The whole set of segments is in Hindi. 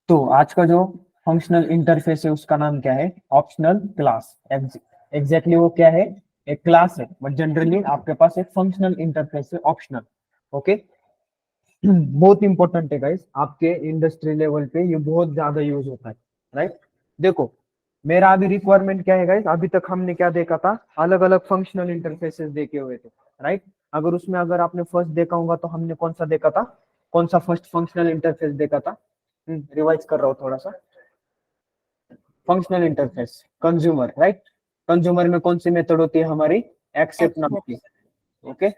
तो आज का जो फंक्शनल इंटरफेस है उसका नाम क्या है? Optional class. एग्जैक्टली वो क्या है? एक क्लास है, बट जनरली आपके पास एक फंक्शनल इंटरफेस है, ऑप्शनल। ओके, बहुत इंपॉर्टेंट है गाइस, आपके इंडस्ट्री लेवल पे ये बहुत ज्यादा यूज होता है, राइट। देखो, मेरा अभी रिक्वायरमेंट क्या है गाइस, अभी तक हमने क्या देखा था? अलग अलग फंक्शनल इंटरफेसेस देखे हुए थे, राइट। अगर उसमें अगर आपने फर्स्ट देखा होगा तो हमने कौन सा देखा था? कौन सा फर्स्ट फंक्शनल इंटरफेस देखा था? रिवाइज कर रहा हूँ थोड़ा सा। Functional interface consumer, right. Consumer में कौन सी मेथड होती है हमारी? एक्सेप्ट नाम की। Okay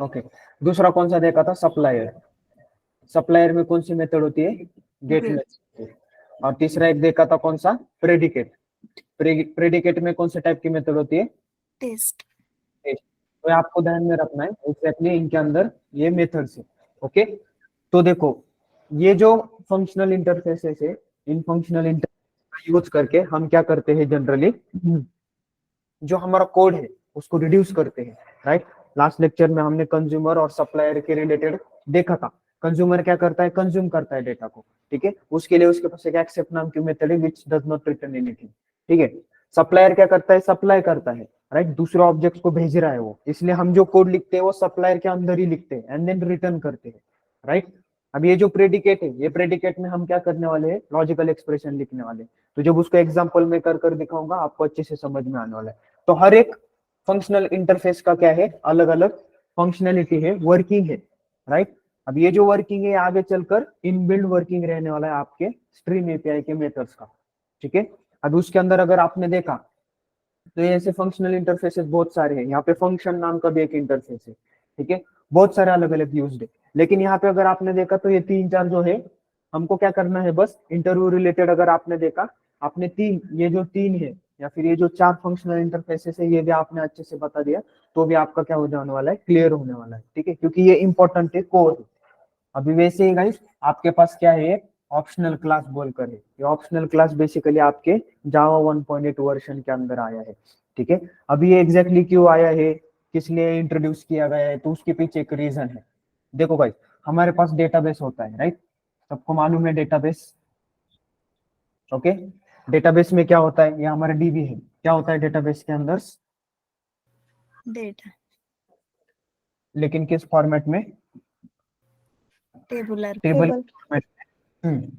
okay. दूसरा कौन सा देखा था? सप्लायर। सप्लायर में कौन सी मेथड होती है? Get method. और तीसरा एक देखा था कौन सा? प्रेडिकेट। प्रेडिकेट में कौन से टाइप की मेथड होती है? टेस्ट। तो आपको ध्यान में रखना है एग्जैक्टली इनके अंदर ये मेथड्स है। ओके, तो देखो, ये जो फंक्शनल इंटरफेसेस है, इन फंक्शनल इंटरफेस का यूज करके हम क्या करते हैं जनरली? जो हमारा कोड है उसको रिड्यूस करते हैं, राइट। लास्ट लेक्चर में हमने कंज्यूमर और सप्लायर के रिलेटेड देखा था। कंज्यूमर क्या करता है? कंज्यूम करता है डेटा को, ठीक है। उसके लिए उसके पास एक एक्सेप्ट नाम की मेथड है which does not return anything, ठीक है। सप्लायर क्या करता है? सप्लाई करता है, राइट। दूसरे ऑब्जेक्ट को भेज रहा है वो, इसलिए हम जो कोड लिखते हैं वो सप्लायर के अंदर ही लिखते हैं एंड देन रिटर्न करते हैं, राइट। अब ये जो प्रेडिकेट है, ये प्रेडिकेट में हम क्या करने वाले हैं? लॉजिकल एक्सप्रेशन लिखने वाले हैं। तो जब उसको एग्जाम्पल में कर दिखाऊंगा आपको अच्छे से समझ में आने वाला है। तो हर एक फंक्शनल इंटरफेस का क्या है? अलग अलग फंक्शनैलिटी है, वर्किंग है, राइट। अब ये जो वर्किंग है आगे चलकर इनबिल्ड वर्किंग रहने वाला है आपके स्ट्रीम एपीआई के मेथड्स का, ठीक है। अब उसके अंदर अगर आपने देखा तो ये ऐसे फंक्शनल इंटरफेसेस बहुत सारे हैं। यहाँ पे फंक्शन नाम का भी एक इंटरफेस है, ठीक है। बहुत सारे अलग अलग यूज है, लेकिन यहाँ पे अगर आपने देखा तो ये तीन चार जो है हमको क्या करना है? बस इंटरव्यू रिलेटेड अगर आपने देखा, आपने तीन, ये जो तीन है या फिर ये जो चार फंक्शनल इंटरफेसेस है ये भी आपने अच्छे से बता दिया तो भी आपका क्या हो जाने वाला है? क्लियर होने वाला है, ठीक है, क्योंकि ये इंपॉर्टेंट है, कोर। अभी वैसे ही गाइस आपके पास क्या है? ऑप्शनल क्लास बोलकर है। ये ऑप्शनल क्लास बेसिकली आपके जावा 1.8 वर्जन के अंदर आया है, ठीक है। अभी ये एग्जैक्टली क्यों आया है, किस लिए इंट्रोड्यूस किया गया है, तो उसके पीछे एक रीजन है। देखो गाइस, हमारे पास डेटाबेस होता है, राइट। सबको मालूम है डेटाबेस, ओके। डेटाबेस में क्या होता है? ये हमारा डीबी है। क्या होता है डेटाबेस के अंदर? डेटा। लेकिन किस फॉर्मेट में? टेबुलर। टेबल फॉर्मेट में।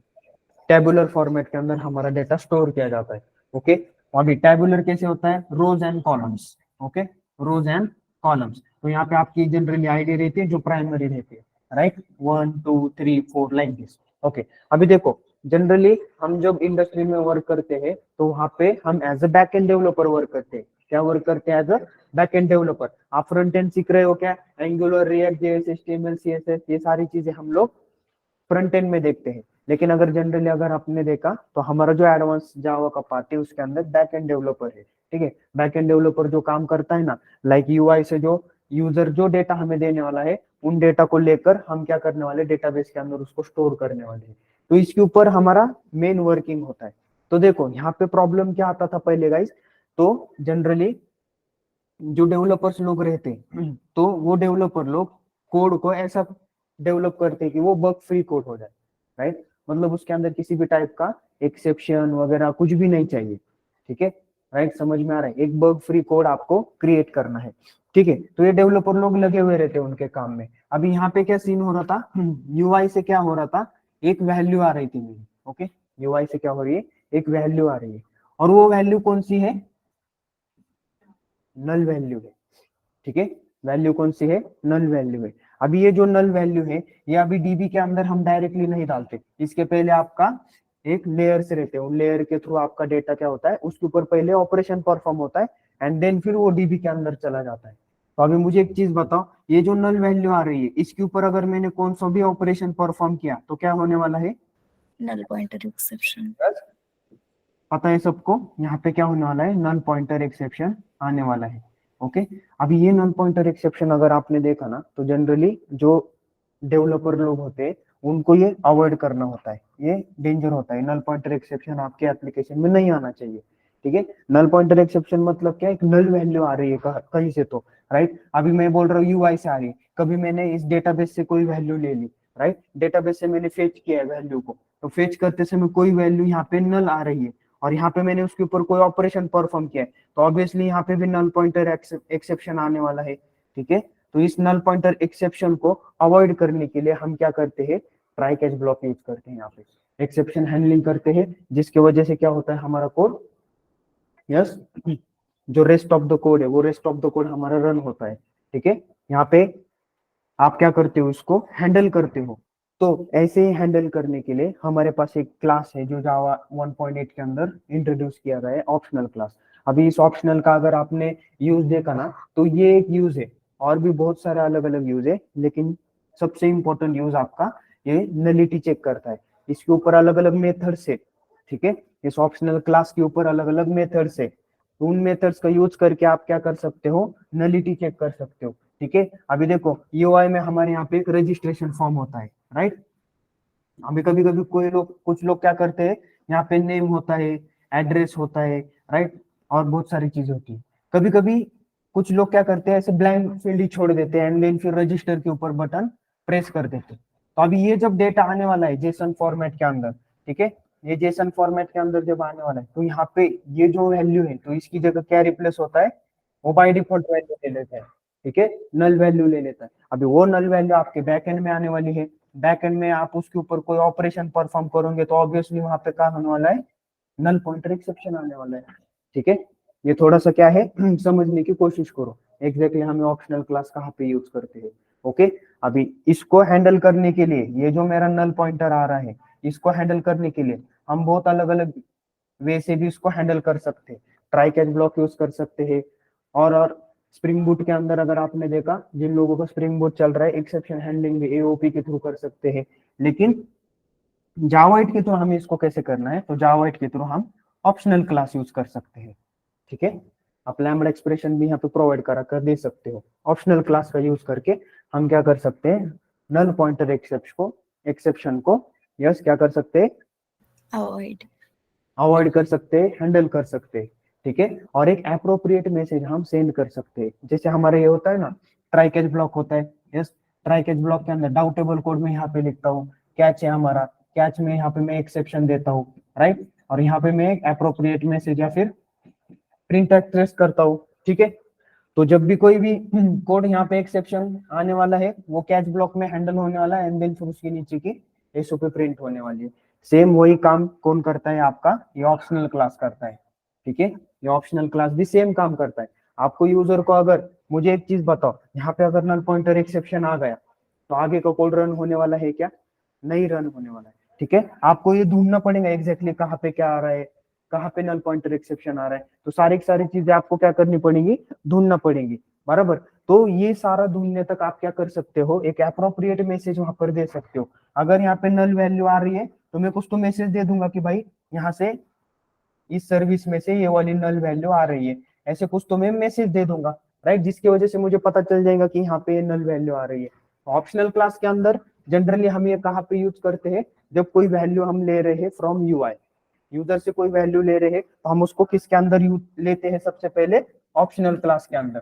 टेबुलर फॉर्मेट के अंदर हमारा डेटा स्टोर किया जाता है, ओके। अभी टेबुलर कैसे होता है? Rows and columns, okay. Rows and columns, तो यहाँ पे आपकी जनरली आईडी रहती है जो प्राइमरी रहती है, राइट। 1 2 3 4 like this, okay. अभी देखो, जनरली हम जब इंडस्ट्री में वर्क करते हैं तो वहाँ पे हम as a back end developer work करते हैं। क्या वर्क करते हैं? As a back end developer. आप फ्रंट एंड सीख रहे हो क्या? Angular, React JS, HTML, CSS, ये सारी चीजें हम लोग फ्रंट एंड में देखते हैं। लेकिन अगर जनरली अगर आपने देखा तो हमारा जो एडवांस जावा का पार्ट है उसके अंदर बैक एंड डेवलपर है, ठीक है। बैक एंड डेवलपर जो काम करता है ना, लाइक यूआई से जो यूजर जो डेटा हमें देने वाला है उन डेटा को लेकर हम क्या करने वाले? डेटाबेस के अंदर उसको स्टोर करने वाले हैं। तो इसके ऊपर हमारा मेन वर्किंग होता है। तो देखो यहाँ पे प्रॉब्लम क्या आता था पहले गाइस, तो जनरली जो डेवलपर्स लोग रहते हैं तो वो डेवलपर लोग कोड को ऐसा डेवलप करते हैं कि वो बग फ्री कोड हो जाए, राइट। मतलब उसके अंदर किसी भी टाइप का एक्सेप्शन वगैरह कुछ भी नहीं चाहिए, ठीक है, राइट। समझ में आ रहा है? एक बग फ्री कोड आपको क्रिएट करना है, ठीक है। तो ये डेवलपर लोग लगे हुए रहते हैं उनके काम में। अभी यहाँ पे क्या सीन हो रहा था? यूआई से क्या हो रहा था? एक वैल्यू आ रही थी मेरी, ओके। यूआई से क्या हो रही है? एक वैल्यू आ रही है, और वो वैल्यू कौन सी है? नल वैल्यू है, ठीक है। वैल्यू कौन सी है? नल वैल्यू है। अभी ये जो नल वैल्यू है ये अभी डीबी के अंदर हम डायरेक्टली नहीं डालते, इसके पहले आपका एक लेयर से रहते हैं, उन लेयर के थ्रू आपका डेटा क्या होता है? उसके ऊपर पहले ऑपरेशन परफॉर्म होता है एंड देन फिर वो डीबी के अंदर चला जाता है। तो अभी मुझे एक चीज बताओ, ये जो नल वैल्यू आ रही है इसके ऊपर अगर मैंने कौन सा भी ऑपरेशन परफॉर्म किया तो क्या होने वाला है? Null pointer exception. पता है सबको यहाँ पे क्या होने वाला है? नल पॉइंटर एक्सेप्शन आने वाला है, ओके। अभी ये नल पॉइंटर एक्सेप्शन अगर आपने देखा ना तो जनरली जो डेवलपर लोग होते हैं उनको ये अवॉइड करना होता है, ये डेंजर होता है। नल पॉइंटर एक्सेप्शन आपके एप्लीकेशन में नहीं आना चाहिए, ठीक है। नल पॉइंटर एक्सेप्शन मतलब क्या? एक नल वैल्यू आ रही है कहीं से तो, राइट। अभी मैं बोल रहा हूँ यूआई से आ रही है, कभी मैंने इस डेटाबेस से कोई वैल्यू ले ली, राइट। डेटाबेस से मैंने फेच किया है वैल्यू को, तो फेच करते समय कोई वैल्यू यहाँ पे नल आ रही है और यहाँ पे मैंने उसके ऊपर कोई ऑपरेशन परफॉर्म किया है, तो ऑब्वियसली यहाँ पे भी नल पॉइंटर एक्सेप्शन आने वाला है। ठीक है, तो इस नल पॉइंटर एक्सेप्शन को अवॉइड करने के लिए हम क्या करते हैं, ट्राई कैच ब्लॉक यूज करते हैं, यहाँ पे एक्सेप्शन हैंडलिंग करते हैं, जिसकी वजह से क्या होता है हमारा कोड, यस, जो रेस्ट ऑफ द कोड है वो रेस्ट ऑफ द कोड हमारा रन होता है। ठीक है, यहाँ पे आप क्या करते हो, उसको हैंडल करते हो। तो ऐसे ही हैंडल करने के लिए हमारे पास एक क्लास है जो जावा 1.8 के अंदर इंट्रोड्यूस किया गया है, ऑप्शनल क्लास। अभी इस ऑप्शनल का अगर आपने यूज देखा ना, तो ये एक यूज है, और भी बहुत सारे अलग अलग यूज है, लेकिन सबसे इंपॉर्टेंट यूज आपका ये नलिटी चेक करता है। इसके ऊपर अलग अलग मेथड्स है। ठीक है, इस ऑप्शनल क्लास के ऊपर अलग अलग मेथड्स है, तो उन मेथड्स का यूज करके आप क्या कर सकते हो, नलिटी चेक कर सकते हो। ठीक है, अभी देखो यूआई में हमारे यहाँ पे एक रजिस्ट्रेशन फॉर्म होता है, राइट। अभी कभी कभी कोई लोग, कुछ लोग क्या करते हैं, यहाँ पे नेम होता है, एड्रेस होता है, राइट, और बहुत सारी चीजें होती है। कभी कभी कुछ लोग क्या करते हैं, ऐसे ब्लैंक फील्ड ही छोड़ देते हैं एंड देन फिर रजिस्टर के ऊपर बटन प्रेस कर देते हैं। तो अभी ये जब डेटा आने वाला है जेसन फॉर्मेट के अंदर, ठीक है, ये जेसन फॉर्मेट के अंदर जब आने वाला है, तो यहाँ पे ये जो वैल्यू है, तो इसकी जगह क्या रिप्लेस होता है, वो बाय डिफॉल्ट वैल्यू ले लेता है। ठीक है, नल वैल्यू ले लेता है। अभी वो नल वैल्यू आपके बैक एंड में आने वाली है, बैक एंड में आप उसके ऊपर कोई ऑपरेशन परफॉर्म करोगे तो ऑब्वियसली वहां पे क्या होने वाला है, नल पॉइंटर एक्सेप्शन आने वाला है। ठीक है, ये थोड़ा सा क्या है समझने की कोशिश करो एग्जैक्टली हमें ऑप्शनल क्लास कहाँ पे यूज करते हैं। ओके, अभी इसको हैंडल करने के लिए, ये जो मेरा नल पॉइंटर आ रहा है, इसको हैंडल करने के लिए हम बहुत अलग अलग वे से भी इसको हैंडल कर सकते हैं। ट्राई कैच ब्लॉक यूज कर सकते हैं, और स्प्रिंग बूट के अंदर अगर आपने देखा, जिन लोगों का स्प्रिंग बूट चल रहा है, एक्सेप्शन हैंडलिंग भी एओपी के थ्रू कर सकते हैं। लेकिन जावाइट के थ्रू हमें इसको कैसे करना है, तो जावाइट के थ्रू हम ऑप्शनल क्लास यूज कर सकते हैं। ठीक है, आप लैम्बडा एक्सप्रेशन भी यहाँ पे प्रोवाइड करा कर दे सकते हो। ऑप्शनल क्लास का यूज करके हम क्या कर सकते हैं, नल पॉइंटर एक्सेप्शन को यस क्या कर सकते हैं, अवॉइड कर सकते हैं, हैंडल कर सकते हैं। ठीक है, और एक अप्रोप्रिएट मैसेज हम सेंड कर सकते हैं। जैसे हमारे ये होता है ना, ट्राई कैच ब्लॉक होता है, यस, ट्राई कैच ब्लॉक के अंदर डाउटेबल कोड में यहाँ पे लिखता हूँ, कैच है हमारा, कैच में यहाँ पे मैं एक्सेप्शन देता हूँ, राइट, और यहाँ पे मैं एक अप्रोप्रिएट मैसेज या फिर प्रिंट एक्सप्रेस करता हूँ। ठीक है, तो जब भी कोई भी कोड यहाँ पे एक्सेप्शन आने वाला है, वो कैच ब्लॉक में हैंडल होने वाला है, एंड देन फिर उसके नीचे की एसओपी प्रिंट होने वाली है। सेम वही काम कौन करता है, आपका ये ऑप्शनल क्लास करता है। ठीक है, ये ऑप्शनल क्लास भी सेम काम करता है। आपको यूजर को, अगर मुझे एक चीज बताओ, यहाँ पे अगर नल पॉइंटर एक्सेप्शन आ गया, तो आगे का कोड रन होने वाला है क्या, नहीं रन होने वाला है। ठीक है, आपको ये ढूंढना पड़ेगा एग्जैक्टली कहाँ पे क्या आ रहा है, कहाँ पे नल पॉइंटर एक्सेप्शन आ रहा है, तो सारी की सारी चीजें आपको क्या करनी पड़ेंगी, ढूंढना पड़ेंगी, बराबर। तो ये सारा ढूंढने तक आप क्या कर सकते हो, एक अप्रोप्रिएट मैसेज वहां पर दे सकते हो। अगर यहाँ पे नल वैल्यू आ रही है, तो मैं कुछ तो मैसेज दे दूंगा कि भाई यहाँ से इस सर्विस में से ये वाली नल वैल्यू आ रही है, ऐसे कुछ तो मैं मैसेज दे दूंगा, राइट, जिसकी वजह से मुझे पता चल जाएगा कि यहाँ पे ये नल वैल्यू आ रही है। ऑप्शनल क्लास के अंदर जनरली हम ये कहाँ पे यूज करते हैं, जब कोई वैल्यू हम ले रहे हैं फ्रॉम यूआई, यूजर से कोई वैल्यू ले रहे हैं, तो हम उसको किसके अंदर यूज लेते हैं, सबसे पहले ऑप्शनल क्लास के अंदर,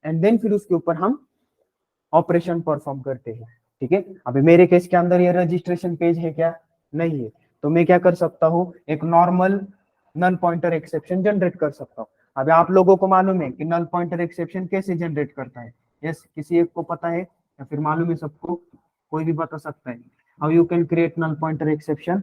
एंड देन फिर उसके ऊपर हम ऑपरेशन परफॉर्म करते हैं। ठीक है, अभी मेरे केस के अंदर ये रजिस्ट्रेशन पेज है क्या, नहीं है, तो मैं क्या कर सकता हूँ, एक normal null pointer exception generate कर सकता हूँ। अभी आप लोगों को मालूम है कि नल पॉइंटर एक्सेप्शन कैसे जनरेट करता है, यस, किसी एक को पता है या फिर मालूम है सबको, कोई भी बता सकता है, how you can create null pointer exception.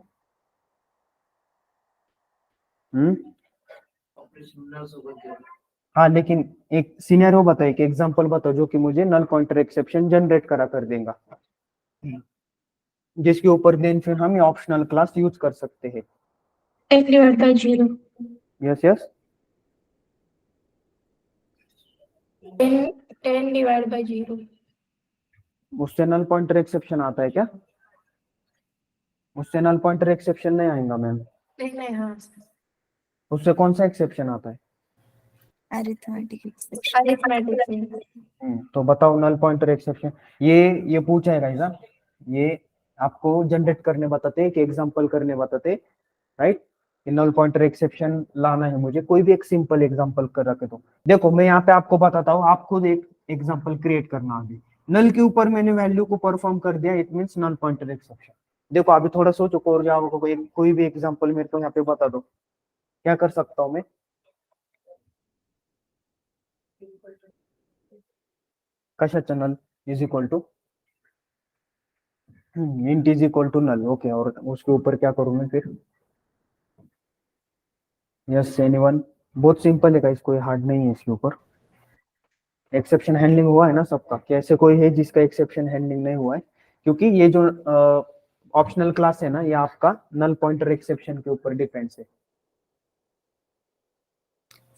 हाँ, लेकिन एक सिनेरियो बताओ, एक एग्जांपल बताओ जो कि मुझे नल पॉइंटर एक्सेप्शन जनरेट करा कर देगा, जिसके ऊपर देन फिर हम ऑप्शनल क्लास यूज कर सकते हैं। 10 divided by 0. Yes yes, 10 divided by 0. उससे नल पॉइंटर एक्सेप्शन आता है क्या, उससे नल पॉइंटर एक्सेप्शन नहीं आएगा मैम, नहीं हाँ उससे कौन सा एक्सेप्शन आता है, अरिथमेटिक एक्सेप्शन। अरिथमेटिक। तो बताओ नल पॉइंटर एक्सेप्शन, ये पूछा है गाइस, ये आपको जनरेट करने बताते हैं कि एग्जांपल करने बताते, राइट, कि नल पॉइंटर एक्सेप्शन लाना है मुझे, कोई भी एक सिंपल एग्जांपल कर रखे। तो देखो मैं यहाँ पे आपको बताता हूँ, आप खुद एक एग्जांपल क्रिएट करना आगे, नल के ऊपर मैंने वैल्यू को परफॉर्म कर दिया, it means null pointer exception. देखो अभी थोड़ा सोचो, और जाओ कोई भी एग्जांपल मेरे को यहाँ पे बता दो, क्या कर सकता हूँ मैं। कशाचा null is equal to int is equal to null, okay, और उसके ऊपर क्या करूं मैं फिर। यस एनीवन, बहुत सिंपल है गाइस, कोई हार्ड नहीं है इसके ऊपर। एक्सेप्शन हैंडलिंग हुआ है ना सबका, कैसे कोई है जिसका एक्सेप्शन हैंडलिंग नहीं हुआ है, क्योंकि ये जो ऑप्शनल क्लास है ना, ये आपका नल पॉइंटर एक्सेप्शन के ऊपर डिपेंड्स है।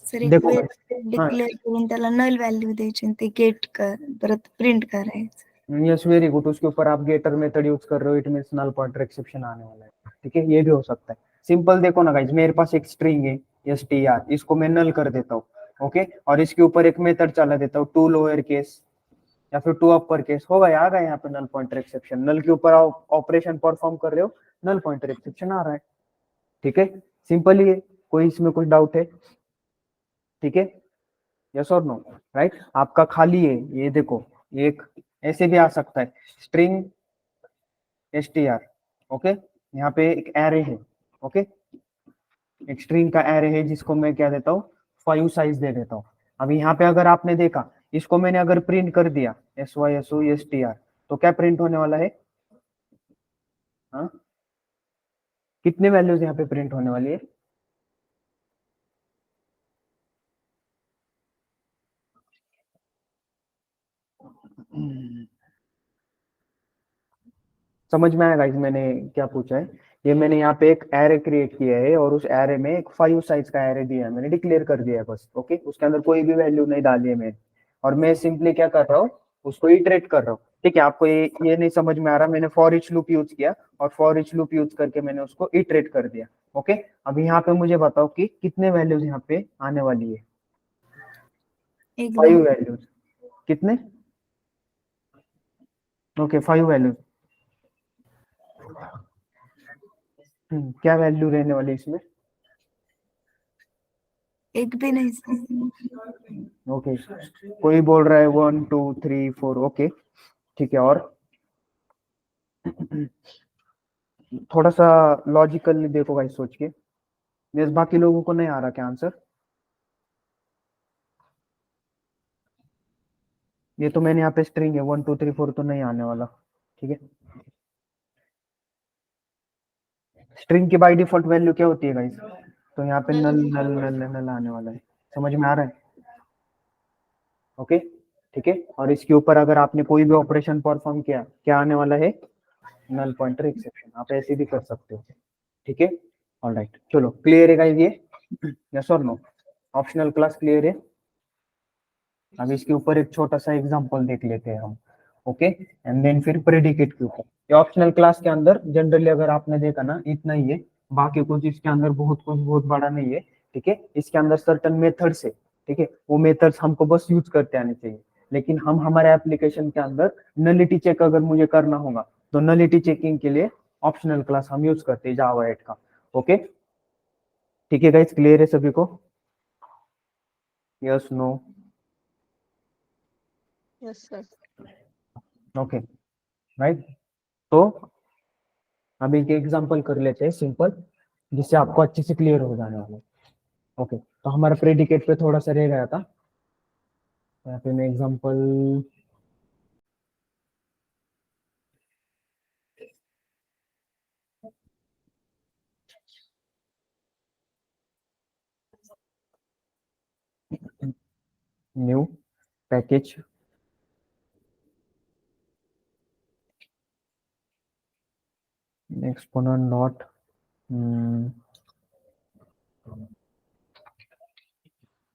सर एक देखो वेळ guys, हाँ, डिक्लेअर करून त्याला नल व्हॅल्यू द्यायची आणि ते गेट कर परत प्रिंट करायचं. यस वेरी गुड, उसके ऊपर आप गेटर मेथड यूज कर रहे हो, it means null pointer exception आने वाला है, ठीक है, ये भी हो सकता है। सिंपल देखो ना गाइज, मेरे पास एक स्ट्रिंग है str, इसको मैं नल कर देता हूँ, ओके, और इसके ऊपर एक मेथड चला देता हूँ टू लोअर केस या फिर टू अपर केस, होगा आ गया यहाँ पे नल पॉइंटर एक्सेप्शन। नल के ऊपर ऑपरेशन परफॉर्म कर रहे हो, नल पॉइंटर एक्सेप्शन आ रहा है, ठीक है, सिंपल ही है, कोई इसमें कुछ डाउट है, ठीक है, यस और नो, राइट। आपका खाली है, ये देखो, एक ऐसे भी आ सकता है, स्ट्रिंग str, ओके, यहाँ पे एक एरे है, ओके, एक स्ट्रिंग का एरे है जिसको मैं क्या देता हूँ, 5 साइज दे देता हूँ। अभी यहाँ पे अगर आपने देखा, इसको मैंने अगर प्रिंट कर दिया SYSOSTR, तो क्या प्रिंट होने वाला है, हाँ, कितने वैल्यूज यहाँ पे प्रिंट होने वाली है, समझ में आया गाइस मैंने क्या पूछा है। ये मैंने यहाँ पे एक एरे क्रिएट किया है और उस एरे में एक 5 साइज का एरे दिया है, मैंने डिक्लेयर कर दिया है बस, ओके, उसके अंदर कोई भी वैल्यू नहीं डाली है मैंने, और मैं सिंपली क्या कर रहा हूँ, उसको इटरेट कर रहा हूँ, ठीक है। आपको ये नहीं समझ में आ रहा, मैंने फॉर ईच लूप यूज किया और फॉर ईच लूप यूज करके मैंने उसको इटरेट कर दिया, ओके। अभी यहाँ पे मुझे बताओ कि कितने वैल्यूज यहाँ पे आने वाली है, एकदम 5 वैल्यूज, कितने, ओके 5 वैल्यूज, क्या वैल्यू रहने वाली है इसमें, एक भी नहीं सर. ओके, कोई बोल रहा है 1 2 3 4, ओके, ठीक है, और थोड़ा सा लॉजिकली देखो भाई सोच के, यस, बाकी लोगों को नहीं आ रहा क्या आंसर, ये तो मैंने यहाँ पे स्ट्रिंग है 1 2 3 4 तो नहीं आने वाला, ठीक है। स्ट्रिंग की बाय डिफॉल्ट वैल्यू क्या होती है गाइस, तो यहाँ पे नल नल नल नल आने वाला है, समझ में आ रहा है, ओके, ठीक है, और इसके ऊपर अगर आपने कोई भी ऑपरेशन परफॉर्म किया, क्या आने वाला है, नल पॉइंटर एक्सेप्शन, आप ऐसे भी कर सकते हो, ठीक है, ऑलराइट, चलो क्लियर है गाइस ये, यस और नो, ऑप्शनल क्लास क्लियर है। अब इसके ऊपर एक छोटा सा एग्जांपल देख लेते हैं हम, ओके, एंड देन फिर प्रेडिकेट के ऊपर। ये ऑप्शनल क्लास के अंदर जनरली अगर आपने देखा ना, इतना ही है, बाकी कुछ इसके अंदर कुछ बहुत बड़ा नहीं है, ठीक है। इसके अंदर सर्टन मेथड्स है, ठीक है, वो मेथड्स हमको बस यूज करते आने चाहिए, लेकिन हम हमारे एप्लीकेशन के अंदर नलिटी चेक अगर मुझे करना होगा, तो नलिटी चेकिंग के लिए ऑप्शनल क्लास हम यूज करते हैं जावा 8 का, ओके, ठीक है गाइस, क्लियर है सभी को, yes no, yes sir. Okay, right. तो हम एक एग्जांपल कर लेते हैं सिंपल, जिससे आपको अच्छे से क्लियर हो जाने वाला है, ओके। तो हमारा प्रेडिकेट पे थोड़ा सा रह गया था, यहाँ पे मैं example, new package, exponent not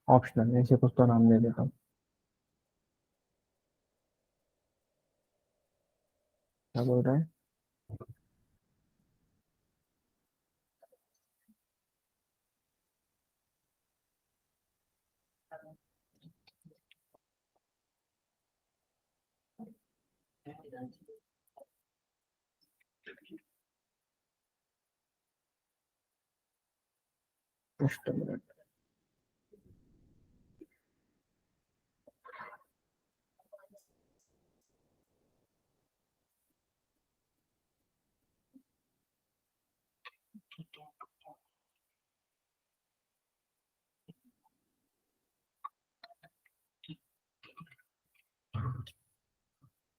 optional, ऐसे कुछ तो नाम दे देता हूँ, क्या बोल रहा है, just a minute.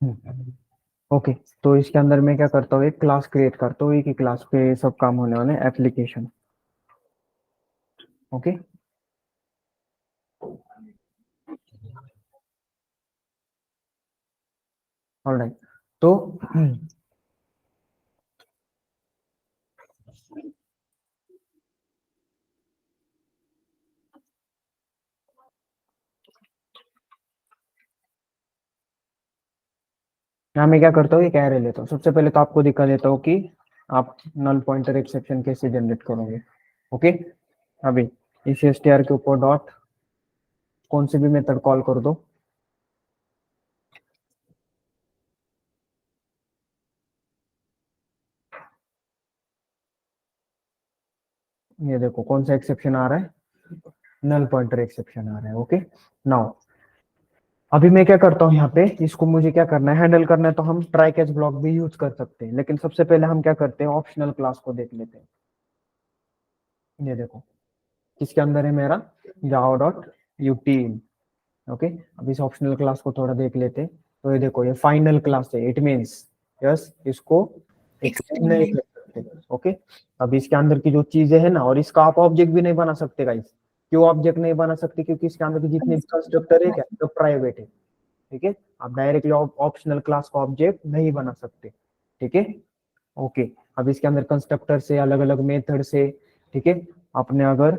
ओके, तो इसके अंदर मैं क्या करता हूँ, एक क्लास क्रिएट करता हूँ, एक ही क्लास पे सब काम होने वाले एप्लीकेशन। Okay, alright. तो यहाँ मैं क्या करता हूँ, एक एरे लेता हूँ। सबसे पहले तो आपको दिखा देता हूँ कि आप नल पॉइंटर एक्सेप्शन कैसे जनरेट करोगे। ओके, अभी इस str के ऊपर डॉट कौन से भी मेथड कॉल कर दो। ये देखो कौन सा एक्सेप्शन आ रहा है, नल पॉइंटर एक्सेप्शन आ रहा है। ओके, नाउ अभी मैं क्या करता हूँ, यहाँ पे इसको मुझे क्या करना है, हैंडल करना है, तो हम ट्राई कैच ब्लॉक भी यूज कर सकते हैं, लेकिन सबसे पहले हम क्या करते हैं, ऑप्शनल क्लास को देख लेते हैं। ये देखो किसके अंदर है मेरा, जावा डॉट यूटील। ओके, अब इस ऑप्शनल क्लास को थोड़ा देख लेते हैं। तो ये देखो ये फाइनल क्लास है, इट मीन्स यस इसको एक्सटेंड नहीं कर सकते। ओके, अब इसके अंदर की जो चीजें है ना, और इसका आप ऑब्जेक्ट भी नहीं बना सकते गाइस। क्यों ऑब्जेक्ट नहीं बना सकते, क्योंकि इसके अंदर की जितने भी कंस्ट्रक्टर है क्या, तो प्राइवेट है। ठीक है, आप डायरेक्टली ऑप्शनल क्लास का ऑब्जेक्ट नहीं बना सकते। ठीक है, ओके, अब इसके अंदर कंस्ट्रक्टर से अलग अलग मेथड से, ठीक है, आपने अगर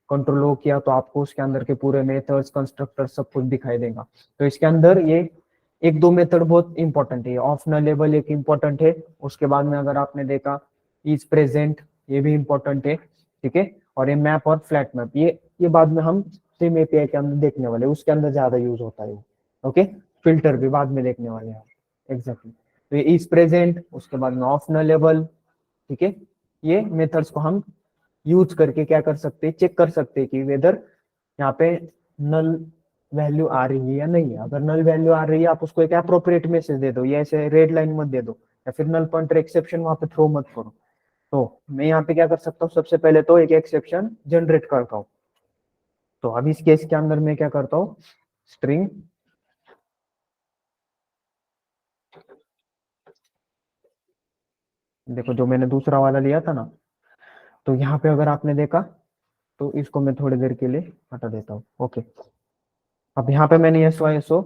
कंट्रोल ओ किया तो आपको उसके अंदर के पूरे मेथड्स कंस्ट्रक्टर सब कुछ दिखाई देगा। तो इसके अंदर ये एक दो मेथड बहुत इंपॉर्टेंट है, ऑफ नलेबल एक इंपॉर्टेंट है, उसके बाद में अगर आपने देखा इज प्रेजेंट, ये भी इंपॉर्टेंट है। ठीक है, और ये मैप और फ्लैट मैप, ये बाद में हम सिम एपीआई के अंदर देखने वाले, उसके अंदर ज्यादा यूज होता है। ओके, फिल्टर भी बाद में देखने वाले हैं। एग्जैक्टली, तो ये इज प्रेजेंट, उसके बाद में ऑफ नलेबल। ठीक है, ये मेथड्स को हम यूज करके क्या कर सकते हैं, चेक कर सकते हैं कि वेदर यहाँ पे नल वैल्यू आ रही है या नहीं है। अगर नल वैल्यू आ रही है, आप उसको एक अप्रोप्रिएट मैसेज दे दो, या ऐसे रेड लाइन मत दे दो, या फिर नल पॉइंटर एक्सेप्शन वहां पे थ्रो मत करो। तो मैं यहाँ पे क्या कर सकता हूँ, सबसे पहले तो एक एक्सेप्शन जनरेट करता हूँ। तो अभी इस केस के अंदर मैं क्या करता हूँ, स्ट्रिंग, देखो जो मैंने दूसरा वाला लिया था ना, तो यहाँ पे अगर आपने देखा, तो इसको मैं थोड़ी देर के लिए हटा देता हूँ। ओके, अब यहाँ पे मैंने S Y S O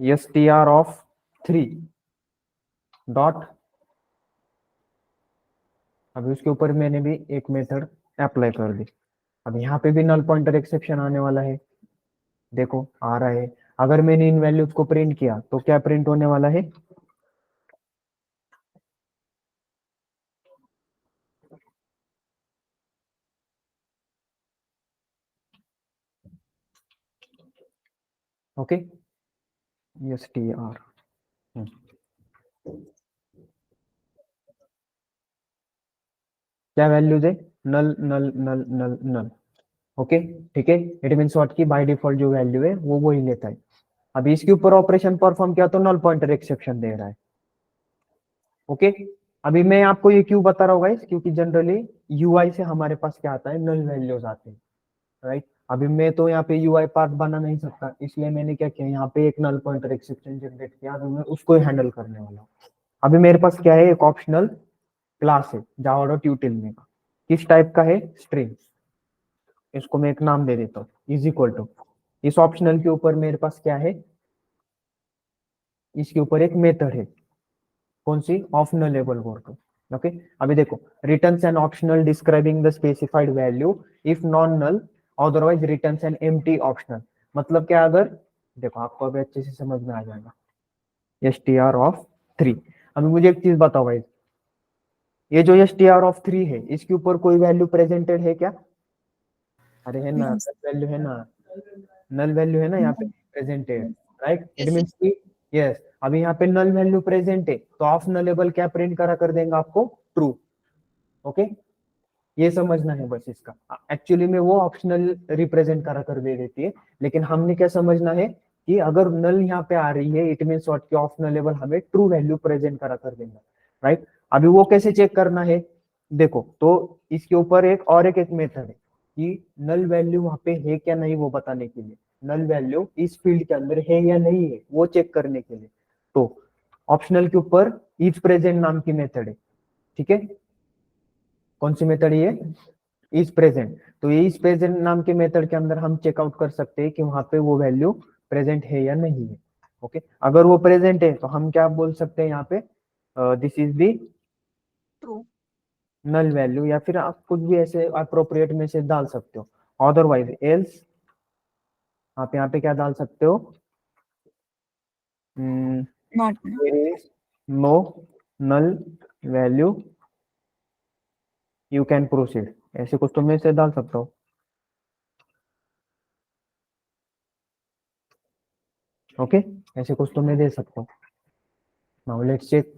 S T R of 3 dot, अभी उसके ऊपर मैंने भी एक मेथड अप्लाई कर दी। अब यहाँ पे भी नल पॉइंटर एक्सेप्शन आने वाला है, देखो आ रहा है। अगर मैंने इन वैल्यूज को प्रिंट किया तो क्या प्रिंट होने वाला है, ओके, एस टी आर, क्या वैल्यूज है, नल नल नल नल नल। ओके, ठीक है, इट मीन्स व्हाट की बाय डिफॉल्ट जो वैल्यू है वो वही लेता है। अभी इसके ऊपर ऑपरेशन परफॉर्म किया तो नल पॉइंटर एक्सेप्शन दे रहा है। ओके, अभी मैं आपको ये क्यों बता रहा हूँ गाइस, क्योंकि जनरली यूआई से हमारे पास क्या आता है, नल वैल्यूज आते हैं, राइट। अभी मैं तो यहाँ पे यूआई पार्ट बना नहीं सकता, इसलिए मैंने क्या किया, यहाँ पे एक नल पॉइंटर एक्सेप्शन जनरेट किया, तो मैं उसको हैंडल करने वाला हूँ। अभी मेरे पास क्या है, एक ऑप्शनल क्लास है जावा डॉट यूटिल में का, किस टाइप का है, स्ट्रिंग। इसको मैं एक नाम दे देता हूँ, इज इक्वल टू, इस ऑप्शनल के ऊपर मेरे पास क्या है, इसके ऊपर एक मेथड है, कौन सी, ऑफ नलेबल वर्क। ओके, अभी देखो, returns an optional describing the specified value if non null, otherwise returns an empty optional. मतलब क्या, अगर देखो आपको अभी अच्छे से समझ में आ जाएगा, एस टी आर ऑफ 3। अभी मुझे एक चीज बताओ भाई, ये जो एस टी आर ऑफ 3 है, इसके ऊपर कोई वैल्यू प्रेजेंटेड है क्या, अरे है ना, Yes. वैल्यू है ना, नल वैल्यू है ना यहाँ पे प्रेजेंटेड, राइट। इट मीन्स की यस, अभी यहाँ पे नल वैल्यू प्रेजेंट है, तो ऑफ नलेबल क्या प्रिंट करा कर देंगे आपको, ट्रू। ओके, ये समझना है बस इसका, एक्चुअली में वो ऑप्शनल रिप्रेजेंट करा कर दे देती है, लेकिन हमने क्या समझना है कि अगर नल यहाँ पे आ रही है, इट मीन्स व्हाट की ऑफ नलेबल हमें ट्रू वैल्यू प्रेजेंट करा कर देंगे, राइट। अभी वो कैसे चेक करना है, देखो, तो इसके ऊपर एक और एक मेथड है कि नल वैल्यू वहां पे है क्या नहीं वो बताने के लिए। नल वैल्यू इस फील्ड के अंदर है या नहीं है वो चेक करने के लिए। तो ऑप्शनल के ऊपर इज प्रेजेंट नाम की मेथड है, ठीक है। कौन सी मेथड है ये? Is present. तो ये इज प्रेजेंट नाम के मेथड के अंदर हम चेकआउट कर सकते हैं कि वहां पे वो वैल्यू प्रेजेंट है या नहीं है। ओके, अगर वो प्रेजेंट है तो हम क्या बोल सकते हैं यहाँ पे, this is the true. Null value, या फिर आप कुछ भी ऐसे अप्रोप्रिएट मैसेज डाल सकते हो। अदरवाइज एल्स आप यहाँ पे क्या डाल सकते हो, not. There is no null value you can proceed, ऐसे कुछ तो मैसेज डाल सकता हो। ओके, ऐसे कुछ तो मैं दे सकता हूँ। Now let's check.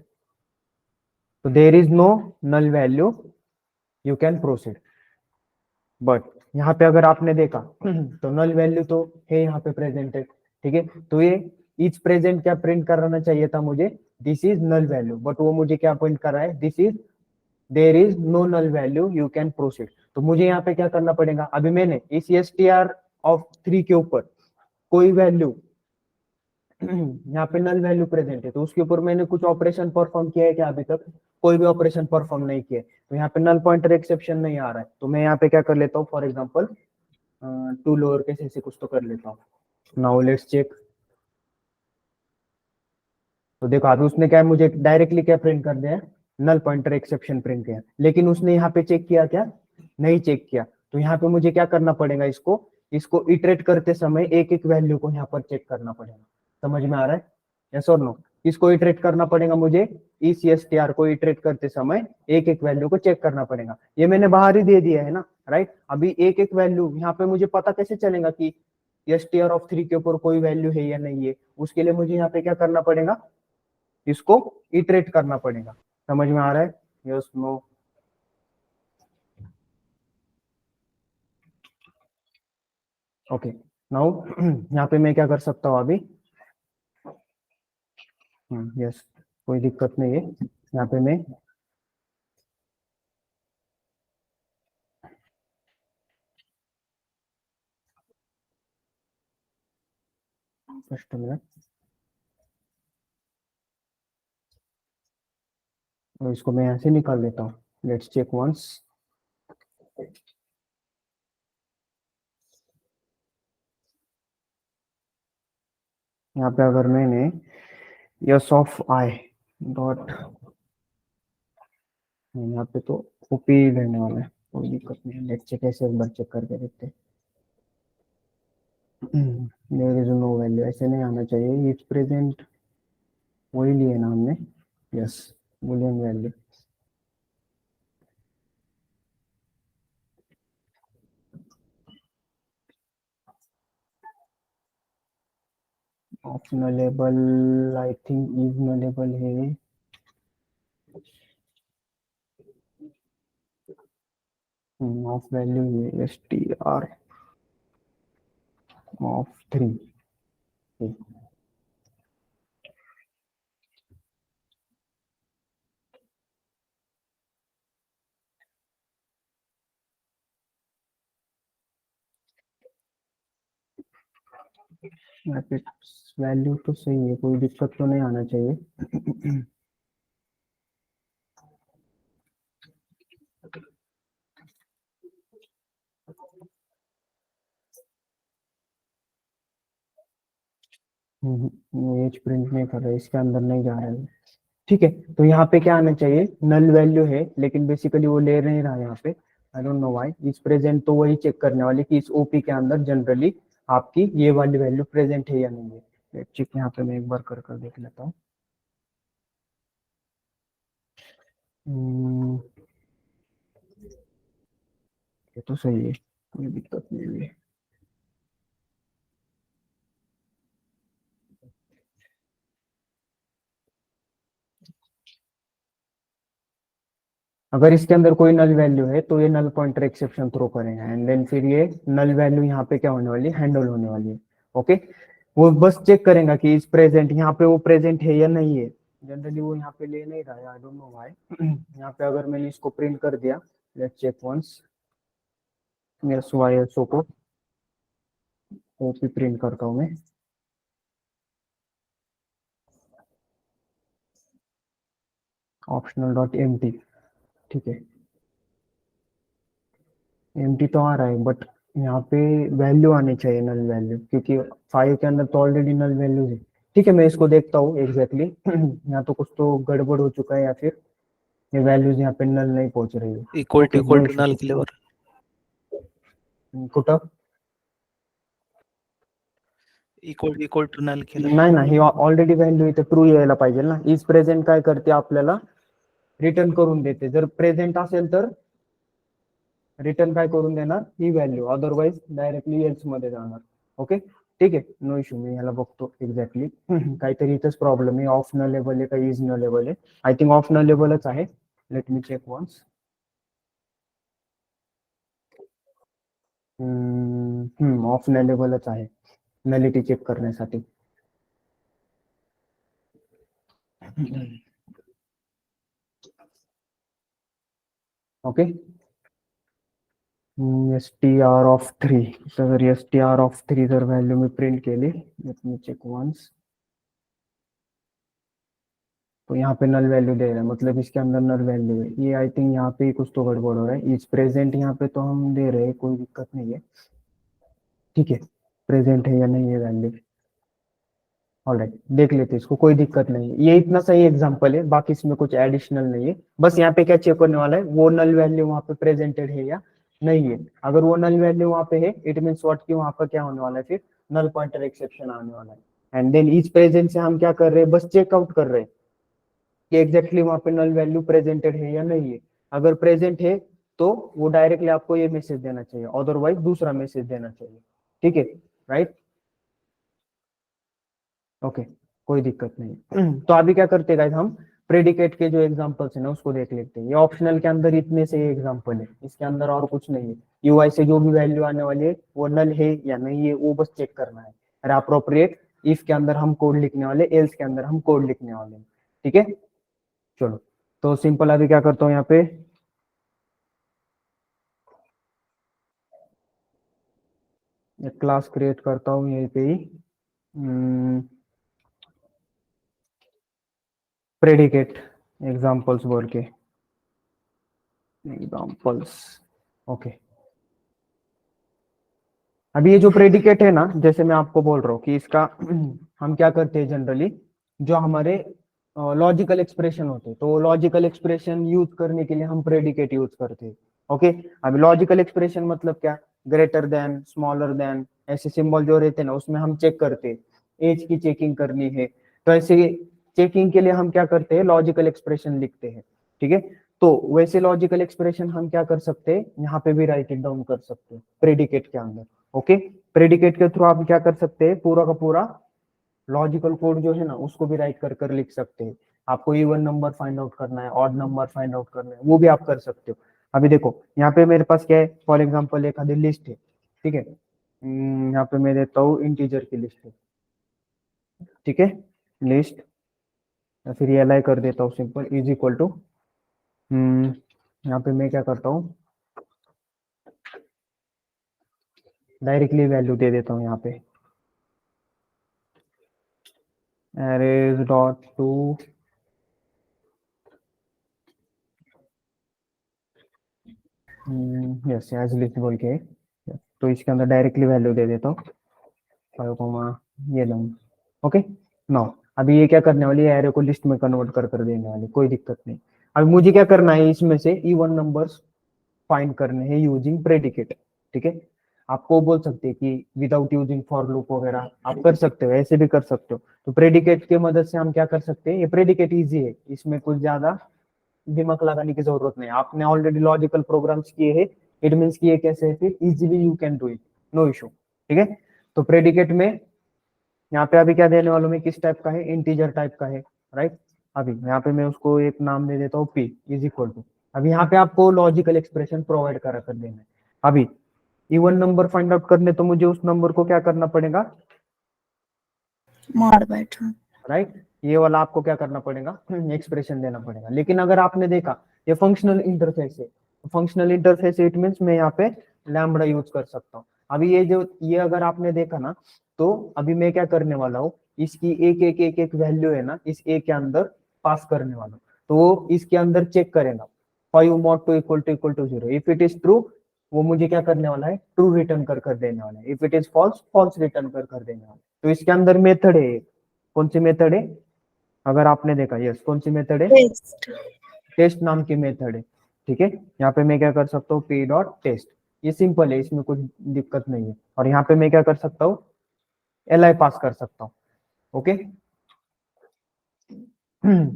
तो there is no null value you can proceed, but यहाँ पे अगर आपने देखा तो नल वैल्यू तो है यहाँ पे प्रेजेंट है, ठीक है। तो ये इज प्रेजेंट क्या प्रिंट कराना चाहिए था मुझे, this is null value, but वो मुझे क्या प्रिंट कर रहा है, this is there is no null value you can proceed. तो मुझे यहाँ पे क्या करना पड़ेगा, अभी मैंने इस str ऑफ 3 के ऊपर कोई वैल्यू यहाँ पे नल वैल्यू प्रेजेंट है, तो उसके ऊपर मैंने कुछ ऑपरेशन परफॉर्म किया है क्या? अभी तक कोई भी ऑपरेशन परफॉर्म नहीं किया, तो यहाँ पे नल पॉइंटर एक्सेप्शन नहीं आ रहा है। तो मैं यहाँ पे क्या कर लेता हूँ, for example to lower case ऐसे कुछ तो कर लेता हूँ। Now let's check. तो देखो अभी उसने क्या मुझे डायरेक्टली क्या प्रिंट कर दिया, नल पॉइंटर एक्सेप्शन प्रिंट किया, लेकिन उसने यहाँ पे चेक किया क्या? नहीं चेक किया। तो यहाँ पे मुझे क्या करना पड़ेगा, इसको इसको इटरेट करते समय एक एक वैल्यू को यहाँ पर चेक करना पड़ेगा। समझ में आ रहा है? यस और नो? इसको इटरेट करना पड़ेगा मुझे, इस str को इटरेट करते समय एक एक वैल्यू को चेक करना पड़ेगा। ये मैंने बाहर ही दे दिया है ना, राइट। अभी एक एक वैल्यू यहाँ पे मुझे पता कैसे चलेगा कि str ऑफ 3 के ऊपर कोई वैल्यू है या नहीं है? उसके लिए मुझे यहाँ पे क्या करना पड़ेगा, इसको इटरेट करना पड़ेगा। समझ में आ रहा है? Yes no? ओके, नाउ यहाँ पे मैं क्या कर सकता हूँ अभी, यस, कोई दिक्कत नहीं है। यहाँ पे मैं फर्स्ट मिनट, और इसको मैं यहाँ से निकाल लेता हूँ। Let's check once. यहाँ पे अगर मैंने यस ऑफ आई डॉट, यहाँ पे तो ओपी रहने वाला है, कोई दिक्कत नहीं। लेट्स चेक, ऐसे एक बार चेक करके देखते हैं। देयर इज नो वैल्यू ऐसे नहीं आना चाहिए, इज प्रेजेंट वही लिए ना हमने, yes, Boolean value. Of nullable I think is nullable है, ऑफ वैल्यू है str ऑफ 3। वैल्यू तो सही है, कोई दिक्कत तो नहीं आना चाहिए। एज प्रिंट नहीं कर रहा है, इसके अंदर नहीं जा रहा है, ठीक है। तो यहाँ पे क्या आना चाहिए, नल वैल्यू है, लेकिन बेसिकली वो ले नहीं रहा है यहाँ पे, आई डोंट नो व्हाई। इस प्रेजेंट तो वही चेक करने वाले कि इस ओपी के अंदर जनरली आपकी ये वाली वैल्यू प्रेजेंट है या नहीं है। चेक यहाँ पे मैं एक बार कर देख लेता हूँ। ये तो सही है, कोई दिक्कत नहीं है। अगर इसके अंदर कोई नल वैल्यू है तो ये नल पॉइंटर एक्सेप्शन थ्रो करेगा, एंड देन फिर ये नल वैल्यू यहाँ पे क्या होने वाली है, हैंडल होने वाली है। ओके, वो बस चेक करेगा कि इस प्रेजेंट यहाँ पे वो प्रेजेंट है या नहीं है। जनरली वो यहाँ पे ले नहीं रहा है, आई डोंट नो व्हाई। यहाँ पे अगर मैंने इसको प्रिंट कर दिया, let's check once, S Y S O को, ओपी प्रिंट करता हूँ मैं। ऑप्शनल डॉट एम टी, ठीक है, एम टी तो आ रहा है, बट यहाँ पे वैल्यू आनी चाहिए, नल वैल्यू, क्योंकि 5 के अंदर तो ऑलरेडी नल वैल्यू है। ठीक है, मैं इसको देखता हूँ एग्जैक्टली यहाँ तो कुछ तो गड़बड़ हो चुका है, या फिर ये वैल्यूज यहाँ पे नल नहीं पहुंच रही है। Equal okay, no to issue. Null clear, कुठं इक्वल टू नल केलं. नाही ना, ही ऑलरेडी व्हॅल्यू इथे ट्रू यायला पाहिजे ना. इज प्रेझेंट काय करते, आपल्याला रिटर्न करून देते. जर प्रेझेंट असेल तर रिटर्न काय करून देणार, ही व्हॅल्यू, अदरवाइज डायरेक्टली एल्स मध्ये जाणार. ओके, ठीक आहे, नो इश्यू. मी ह्याला बघतो एक्झॅक्टली काहीतरी इथंच प्रॉब्लेम आहे. ऑफ न लेवल आहे का इज न लेवल आहे? आय थिंक ऑफ न लेवलच आहे. Let me check once. Of न लेवलच आहे, नलिटी चेक करण्यासाठी. Okay, S T R of 3. तर एस टी आर ऑफ 3 जर व्हॅल्यू मी प्रिंट केली, लेट मी चेक वन्स, तो यहाँ पे नल वैल्यू दे रहा है, मतलब इसके अंदर नल वैल्यू है. ये आई थिंक यहाँ पे ही कुछ तो गड़बड़ हो रहा है. इज प्रेजेंट यहाँ पे तो हम दे रहे हैं, कोई दिक्कत नहीं है. ठीक है, प्रेजेंट है या नहीं है वैल्यू, ऑलराइट, देख लेते हैं इसको, कोई दिक्कत नहीं है. ये इतना सही एग्जांपल है, बाकी इसमें कुछ एडिशनल नहीं है. बस यहाँ पे क्या चेक करने वाला है, वो नल वैल्यू वहाँ पे प्रेजेंटेड है या नहीं है. अगर वो नल वैल्यू वहाँ पे है, इट मीन्स व्हाट की वहाँ पर क्या होने वाला है, फिर नल पॉइंटर एक्सेप्शन आने वाला है. एंड देन इज प्रेजेंट से हम क्या कर रहे हैं, बस चेकआउट कर रहे हैं कि एग्जैक्टली वहां पे नल वैल्यू प्रेजेंटेड है या नहीं है. अगर प्रेजेंट है तो वो डायरेक्टली आपको ये मैसेज देना चाहिए, अदरवाइज दूसरा मैसेज देना चाहिए. ठीक है, राइट, ओके, कोई दिक्कत नहीं. तो अभी क्या करते हैं हम, प्रेडिकेट के जो एग्जांपल्स है ना उसको देख लेते हैं. ये ऑप्शनल के अंदर इतने से एग्जांपल है, इसके अंदर और कुछ नहीं है. यूआई से जो भी वैल्यू आने वाली है वो नल है या नहीं है, वो बस चेक करना है. और अप्रोप्रिएट इफ के अंदर हम कोड लिखने वाले, एल्स के अंदर हम कोड लिखने वाले. ठीक है, चलो, तो सिंपल अभी क्या करता हूँ, यहाँ पे एक क्लास क्रिएट करता हूँ यहीं पे ही, प्रेडिकेट एग्जांपल्स बोल के, एग्जांपल्स. ओके, अभी ये जो प्रेडिकेट है ना, जैसे मैं आपको बोल रहा हूँ कि इसका हम क्या करते हैं जनरली, जो हमारे लॉजिकल एक्सप्रेशन होते हैं, तो लॉजिकल एक्सप्रेशन यूज करने के लिए हम प्रेडिकेट यूज करते हैं. ओके, अभी लॉजिकल एक्सप्रेशन मतलब क्या, ग्रेटर देन, स्मॉलर देन, ऐसे सिंबल जो रहते हैं ना, उसमें हम चेक करते हैं. एज की चेकिंग करनी है तो ऐसे चेकिंग के लिए हम क्या करते हैं, लॉजिकल एक्सप्रेशन लिखते हैं. ठीक है, तो वैसे लॉजिकल एक्सप्रेशन हम क्या कर सकते हैं, यहाँ पे भी राइट इट डाउन कर सकते हैं प्रेडिकेट के अंदर. ओके, प्रेडिकेट के थ्रू आप क्या कर सकते हैं, पूरा का पूरा लॉजिकल कोड जो है ना उसको भी राइट कर कर लिख सकते हैं. आपको इवन नंबर फाइंड आउट करना है, ऑड नंबर फाइंड आउट करना है, वो भी आप कर सकते हो. अभी देखो यहाँ पे मेरे पास क्या है, फॉर एग्जाम्पल एक आधी लिस्ट है. ठीक है, यहाँ पे मैं देता हूँ इंटीजर की लिस्ट है. ठीक है, लिस्ट, या फिर ये अलाइ कर देता हूँ सिंपल, इज इक्वल टू, यहाँ पे मैं क्या करता हूँ, डायरेक्टली वैल्यू दे देता हूँ यहाँ पे, arrays dot to yes as list बोल के, तो इसके अंदर डायरेक्टली वैल्यू दे देता हूँ 5, ये लूँ. ओके, नाउ अभी ये क्या करने वाली है, एरे को लिस्ट में कन्वर्ट कर कर देने वाली, कोई दिक्कत नहीं. अभी मुझे क्या करना है, इसमें से इवन नंबर्स फाइंड करने हैं यूजिंग प्रेडिकेट. ठीक है, आपको बोल सकते हैं कि विदाउट यूजिंग फॉर लूप वगैरह आप कर सकते हो, ऐसे भी कर सकते हो. तो प्रेडिकेट की मदद से हम क्या कर सकते हैं, ये प्रेडिकेट इजी है, इसमें कुछ ज्यादा दिमाग लगाने की जरूरत नहीं. आपने ऑलरेडी लॉजिकल प्रोग्राम्स किए हैं, इट मीन्स कि ये कैसे है, फिर easily you can do it, no issue. ठीक है, तो प्रेडिकेट में यहाँ पे अभी क्या देने वालों में, किस टाइप का है, इंटीजर टाइप का है, राइट. अभी यहाँ पे मैं उसको एक नाम दे देता हूँ p इज इक्वल टू, अभी यहाँ पे आपको लॉजिकल एक्सप्रेशन प्रोवाइड करा कर देना है. अभी इवन नंबर फाइंड आउट करने तो मुझे उस नंबर को क्या करना पड़ेगा, मॉड बाय 2. राइट, ये वाला आपको क्या करना पड़ेगा, एक्सप्रेशन देना पड़ेगा. लेकिन अगर आपने देखा ये फंक्शनल इंटरफेस है, फंक्शनल इंटरफेस इट मीन्स मैं यहाँ पे लैम्बडा यूज कर सकता हूँ. अभी ये अगर आपने देखा ना, तो अभी मैं क्या करने वाला हूँ, इसकी एक वैल्यू है ना इस ए के अंदर पास करने वाला हूँ। तो वो इसके अंदर चेक करेगा 5 mod 2 equal to 0। If it is true, वो मुझे क्या करने वाला है, ट्रू रिटर्न कर देने वाला है। If it is false, false return कर देने वाला है। तो इसके अंदर मेथड है, कौन सी मेथड है, अगर आपने देखा, यस, कौन सी मेथड है, टेस्ट। टेस्ट नाम की मेथड है। ठीक है, यहाँ पे मैं क्या कर सकता हूँ, पी डॉट टेस्ट, ये सिंपल है, इसमें कुछ दिक्कत नहीं है। और यहाँ पे मैं क्या कर सकता हूँ, एल आई पास कर सकता हूँ। ओके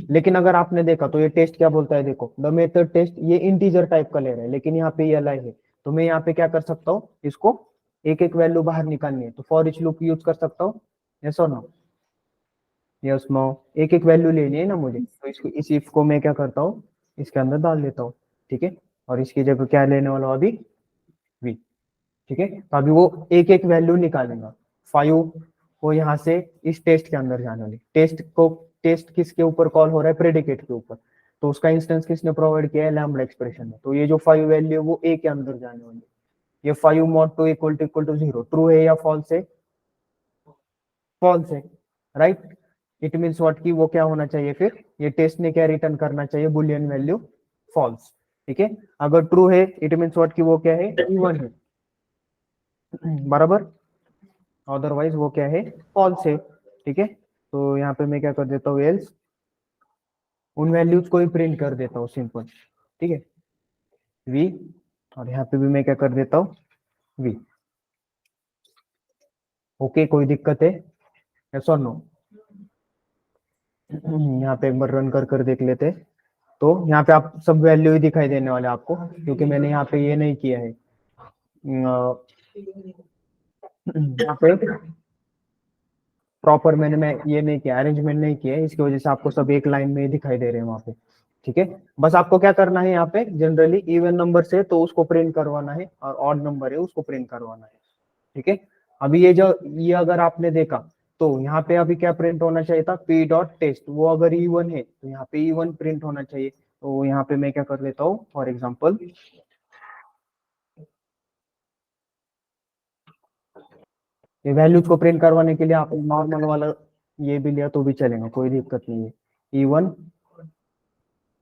लेकिन अगर आपने देखा तो ये टेस्ट क्या बोलता है, देखो द मेथड टेस्ट, ये इंटीजर टाइप का ले रहा है, लेकिन यहाँ पे एल आई है। तो मैं यहाँ पे क्या कर सकता हूँ, इसको एक वैल्यू बाहर निकालनी है, तो फॉर इच लूप यूज कर सकता हूँ, यस और नो, यस नो, एक वैल्यू लेनी है ना मुझे, तो इसको इस इफ को मैं क्या करता हूँ, इसके अंदर डाल देता हूँ। ठीक है, और इसकी जगह क्या लेने वाला हूँ अभी, वी। ठीक है, तो अभी वो एक वैल्यू निकालेगा, 5 को यहाँ से इस टेस्ट के अंदर जाने वाली, टेस्ट किसके ऊपर कॉल हो रहा है, प्रेडिकेट के ऊपर। तो उसका इंस्टेंस किसने प्रोवाइड किया है, लैम्बडा एक्सप्रेशन में। तो ये जो 5 वैल्यू है वो ए के अंदर जाने वाली है। ये 5 mod 2 इक्वल टू 0 ट्रू है या फॉल्स है, फॉल्स है, राइट। इट मीन्स व्हाट की वो क्या होना चाहिए फिर, ये टेस्ट ने क्या रिटर्न करना चाहिए, बुलियन वैल्यू फॉल्स। ठीक है, अगर ट्रू है इट मीन्स व्हाट की वो क्या है, इवन है, बराबर, अदरवाइज वो क्या है, फॉल्स है। ठीक है, तो यहाँ पे मैं क्या कर देता हूँ, एल्स, उन वैल्यूज को ही प्रिंट कर देता हूँ, सिंपल। ठीक है, वी, और यहाँ पे भी मैं क्या कर देता हूँ, वी। ओके, कोई दिक्कत है, यस और नो। यहाँ पे एक बार रन कर देख लेते हैं। तो यहाँ पे आप सब वैल्यू ही दिखाई देने वाले आपको, क्योंकि मैंने यहाँ पे ये नहीं किया है, यहाँ पे प्रॉपर मैं ये नहीं किया, अरेंजमेंट नहीं किया है, इसकी वजह से आपको सब एक लाइन में ही दिखाई दे रहे हैं वहाँ पे। ठीक है, बस आपको क्या करना है, यहाँ पे जनरली इवन नंबर से तो उसको प्रिंट करवाना है, और ऑड नंबर है उसको प्रिंट करवाना है। ठीक है, अभी ये अगर आपने देखा, तो यहाँ पे अभी क्या प्रिंट होना चाहिए था, पी डॉट टेस्ट, वो अगर E1 है तो यहाँ पे E1 प्रिंट होना चाहिए। तो यहाँ पे मैं क्या कर देता हूँ, फॉर एग्जाम्पल ये वैल्यूज को प्रिंट करवाने के लिए आप नॉर्मल वाला ये भी लिया तो भी चलेगा, कोई दिक्कत नहीं है। E1,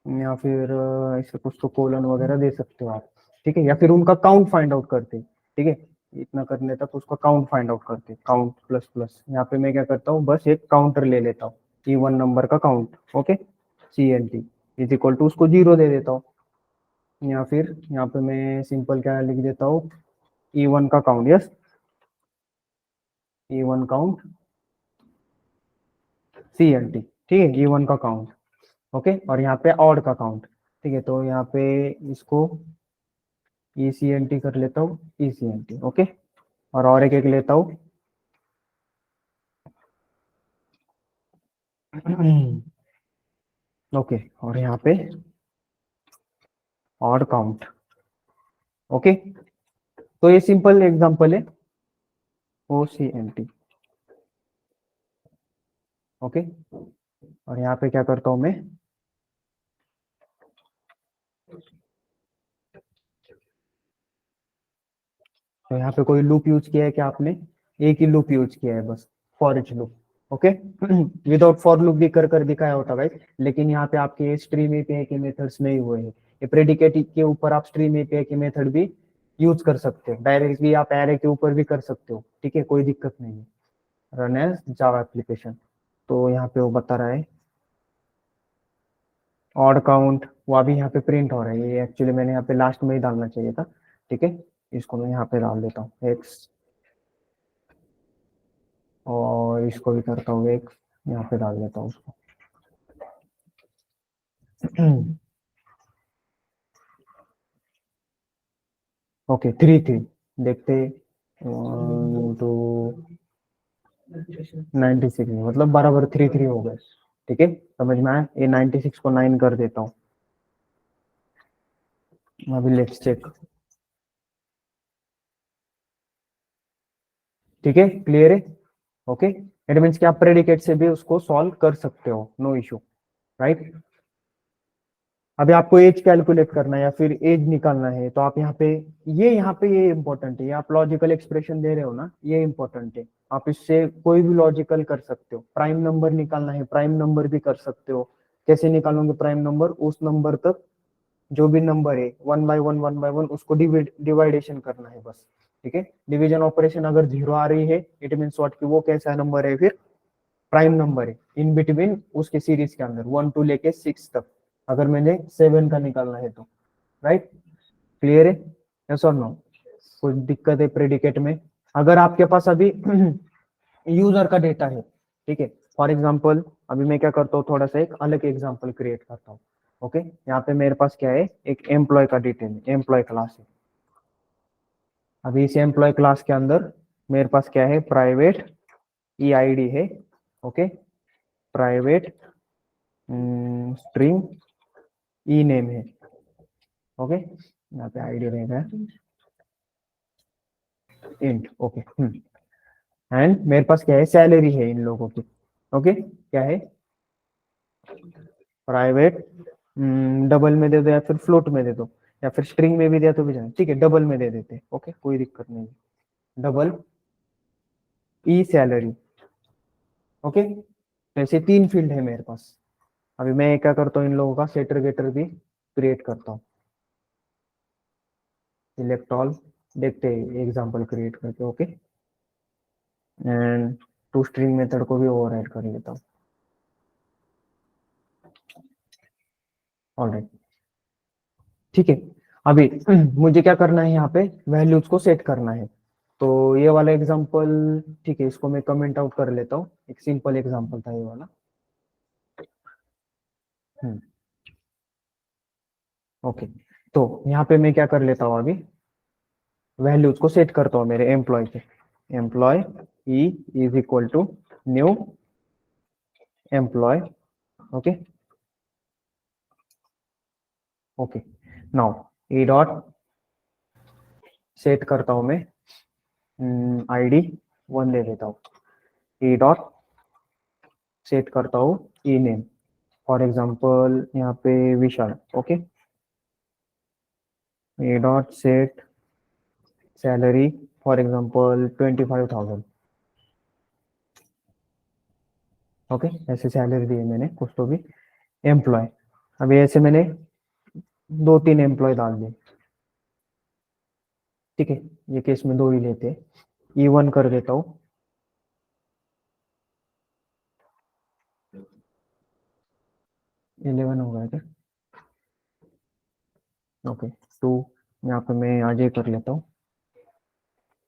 या फिर इससे कुछ तो कोलन वगैरह दे सकते हो आप। ठीक है, या फिर उनका काउंट फाइंड आउट करते। ठीक है, इतना करने तक उसका काउंट फाइंड आउट करते, काउंट प्लस प्लस, यहाँ पे मैं क्या करता हूँ, बस एक काउंटर ले लेता हूँ, E1 नंबर का count. Okay, CNT is equal to उसको 0 दे देता हूँ, या फिर यहाँ पे मैं सिंपल क्या लिख देता हूँ, E1 का count, yes, E1 count CNT। ठीक है, E1 का काउंट। ओके, और यहाँ पे ऑड का काउंट। ठीक है, तो यहाँ पे इसको ECNT कर लेता हूँ, ECNT। ओके, और एक लेता हूँ ओके, और यहाँ पे ऑड काउंट। ओके, तो ये सिंपल एग्जांपल है, OCNT। ओके, और यहाँ पे क्या करता हूँ मैं, तो यहाँ पे कोई लूप यूज किया है क्या आपने, एक ही लूप यूज किया है बस, for each loop. Okay, without for loop भी कर दिखाया होता भाई, लेकिन यहाँ पे आपके स्ट्रीम एपीआई के मेथड्स नहीं हुए हैं। ये प्रेडिकेट के ऊपर आप स्ट्रीम एपीआई के मेथड भी यूज कर सकते हो, डायरेक्टली आप एरे के ऊपर भी कर सकते हो। ठीक है, कोई दिक्कत नहीं है, रन एज जावा एप्लीकेशन। तो यहाँ पे वो बता रहा है ऑड काउंट, वो अभी यहाँ पे प्रिंट हो रहा है, ये एक्चुअली मैंने यहाँ पे लास्ट में ही डालना चाहिए था। ठीक है, इसको मैं यहाँ पे डाल देता हूँ एक्स, और इसको भी करता हूँ एक, यहाँ पे डाल देता हूँ उसको। ओके, 3 3 देखते, 2 96, मतलब बराबर 3 3 हो गए। ठीक है, समझ में आया, ये 96 को 9 कर देता हूँ। अभी लेट्स चेक। ठीक है, क्लियर है। ओके, इट मीन्स कि आप प्रेडिकेट से भी उसको सॉल्व कर सकते हो, नो इशू, राइट। अभी आपको एज कैलकुलेट करना है या फिर एज निकालना है, तो आप यहाँ पे ये इंपॉर्टेंट है, ये आप लॉजिकल एक्सप्रेशन दे रहे हो ना, ये इंपॉर्टेंट है। आप इससे कोई भी लॉजिकल कर सकते हो। प्राइम नंबर निकालना है, प्राइम नंबर भी कर सकते हो। कैसे निकालोगे प्राइम नंबर? उस नंबर तक जो भी नंबर है 1 by 1 उसको डिवाइडेशन करना है बस। ठीक है, डिवीजन ऑपरेशन अगर 0 आ रही है इट मीन्स व्हाट, कि वो कैसा नंबर है? फिर प्राइम नंबर है इन बिटवीन उसके सीरीज के अंदर 1 to लेके 6 तक, अगर मैंने 7 का निकालना है तो। राइट, क्लियर है? यस और नो? कोई दिक्कत है प्रेडिकेट में? अगर आपके पास अभी यूजर का डेटा है, ठीक है, फॉर एग्जांपल अभी मैं क्या करता हूँ, थोड़ा सा एक अलग एग्जांपल क्रिएट करता हूँ। ओके, यहाँ पे मेरे पास क्या है, एक एम्प्लॉय का डिटेल है, एम्प्लॉय क्लास है। अभी इस एम्प्लॉय क्लास के अंदर मेरे पास क्या है, प्राइवेट ईआईडी है। ओके, प्राइवेट स्ट्रिंग ई नेम है। ओके, यहाँ पे आईडी रहेगा इंट। ओके, एंड मेरे पास क्या है, सैलरी है इन लोगों की। ओके, क्या है, प्राइवेट डबल में दे दो या फिर फ्लोट में दे दो या फिर स्ट्रिंग में भी दिया तो भी जाए, ठीक है, डबल में दे देते। ओके, कोई दिक्कत नहीं, डबल ई सैलरी। ओके, तो ऐसे 3 फील्ड है मेरे पास। अभी मैं क्या करता हूँ, इन लोगों का सेटर गेटर भी क्रिएट करता हूँ। सिलेक्ट ऑल, देखते हैं एग्जांपल क्रिएट करके। Okay, and to string method को भी ओवरराइड कर लेता हूँ। ऑलराइट, ठीक है। अभी मुझे क्या करना है, यहाँ पे वैल्यूज को सेट करना है। तो ये वाला एग्जांपल, ठीक है, इसको मैं कमेंट आउट कर लेता हूँ। एक सिंपल एग्जांपल था ये वाला। ओके, तो यहाँ पे मैं क्या कर लेता हूँ, अभी वैल्यूज को सेट करता हूँ मेरे एम्प्लॉय पे। Employee e is equal to new employee. Okay, okay, now e dot set करता हूँ मैं, आईडी 1 ले लेता हूँ। ई डॉट सेट करता हूँ ई नेम, फॉर एग्जांपल यहाँ पे Vishal. Okay, A dot set salary, for example 25,000। Okay, ऐसे सैलरी दी है मैंने कुछ तो भी। एम्प्लॉय, अभी ऐसे मैंने 2-3 एम्प्लॉय डाल दिए। ठीक है, ये केस में 2 ही लेते हैं। E1 कर देता हूँ। इलेवन हो गया क्या? ओके, 2 यहाँ पे मैं आज ये कर लेता हूँ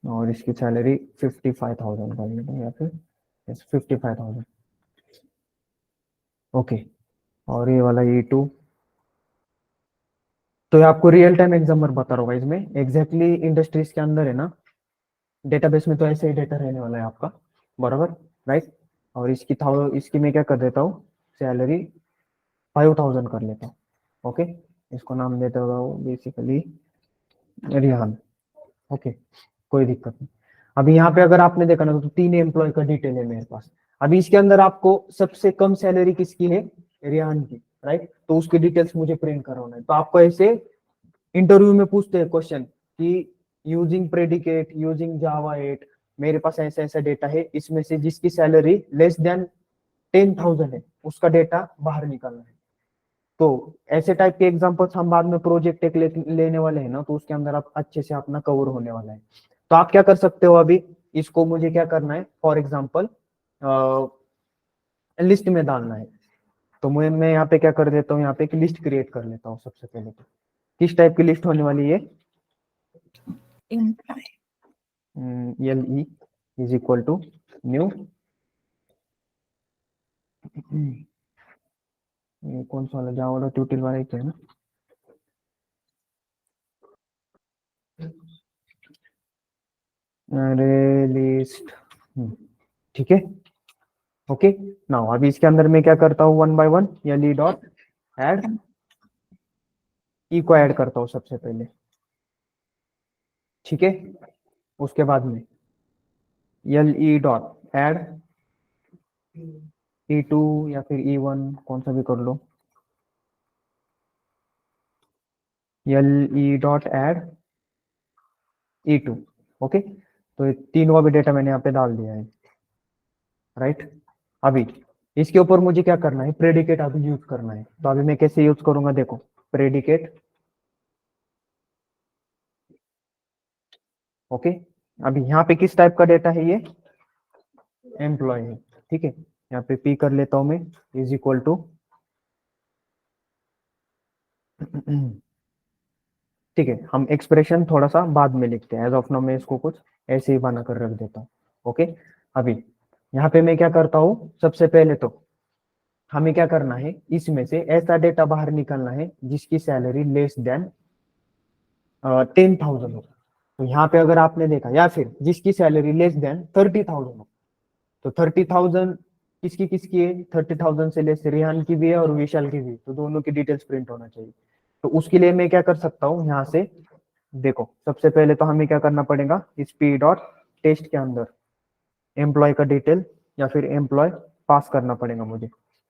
और इसकी सैलरी 55,000 कर लेता हूँ या फिर 55,000। ओके, और ये वाला E2, तो ये आपको रियल टाइम एग्जाम्पल बता रहा होगा इसमें, एग्जैक्टली इंडस्ट्रीज के अंदर है ना, डेटाबेस में तो ऐसे ही डेटा रहने वाला है आपका, बराबर, राइट। और इसकी मैं क्या कर देता हूँ, सैलरी 5,000 कर लेता हूँ। ओके, इसको नाम देता हूँ बेसिकली रिहान। ओके, कोई दिक्कत नहीं। अभी यहाँ पे अगर आपने देखा ना, तो 3 एम्प्लॉय का डिटेल है मेरे पास। अभी इसके अंदर आपको सबसे कम सैलरी किसकी है, रिहान की, राइट। तो उसकी डिटेल्स मुझे प्रिंट करवाना है। तो आपको ऐसे इंटरव्यू में पूछते हैं क्वेश्चन कि यूजिंग प्रेडिकेट, यूजिंग जावा 8, मेरे पास ऐसा ऐसा डेटा है, इसमें से जिसकी सैलरी लेस देन 10,000 है उसका डेटा बाहर निकालना है। तो ऐसे टाइप के एग्जांपल्स हम बाद में प्रोजेक्ट एक लेने वाले हैं ना, तो उसके अंदर आप अच्छे से अपना कवर होने वाला है। तो आप क्या कर सकते हो, अभी इसको मुझे क्या करना है, फॉर एग्जाम्पल लिस्ट में डालना है। तो मैं यहाँ पे क्या कर देता हूँ, यहाँ पे एक लिस्ट क्रिएट कर लेता हूँ सबसे पहले। तो किस टाइप की लिस्ट होने वाली है, employee LE is equal to new, ये कौन सा वाला, जावा वाला ट्यूटोरियल वाला ही तो है ना। अरे लिस्ट, ठीक है। ओके, नाउ अभी इसके अंदर मैं क्या करता हूँ, 1 by 1 LE डॉट ऐड, ई को ऐड करता हूँ सबसे पहले। ठीक है, उसके बाद में LE डॉट ऐड E2 या फिर E1, कौन सा भी कर लो। LE dot add E2। Okay, तो ये तीनों अभी डेटा मैंने यहाँ पे डाल दिया है, राइट। अभी इसके ऊपर मुझे क्या करना है, प्रेडिकेट अभी यूज करना है। तो अभी मैं कैसे यूज करूंगा, देखो प्रेडिकेट। ओके, अभी यहाँ पे किस टाइप का डेटा है, ये एम्प्लॉय है, ठीक है। यहाँ पे पी कर लेता हूं मैं, इज इक्वल टू ठीक है, हम एक्सप्रेशन थोड़ा सा बाद में लिखते हैं, एज ऑफ नाउ मैं इसको कुछ ऐसे ही बना कर रख देता हूँ। ओके, अभी यहाँ पे मैं क्या करता हूँ, सबसे पहले तो हमें क्या करना है, इसमें से ऐसा डेटा बाहर निकालना है जिसकी सैलरी लेस देन 10,000 हो। तो यहाँ पे अगर आपने देखा, या फिर जिसकी सैलरी लेस देन 30,000 हो, तो 30,000 किसकी किसकी है, 30,000 से लेस रेहान की भी है और विशाल की भी, तो दोनों की डिटेल्स प्रिंट होना चाहिए। तो उसके लिए मैं क्या कर सकता हूँ, यहाँ से देखो सबसे पहले तो हमें क्या करना पड़ेगा, इस पी डॉट टेस्ट के अंदर एम्प्लॉय का डिटेल या फिर एम्प्लॉय पास करना पड़ेगा मुझे।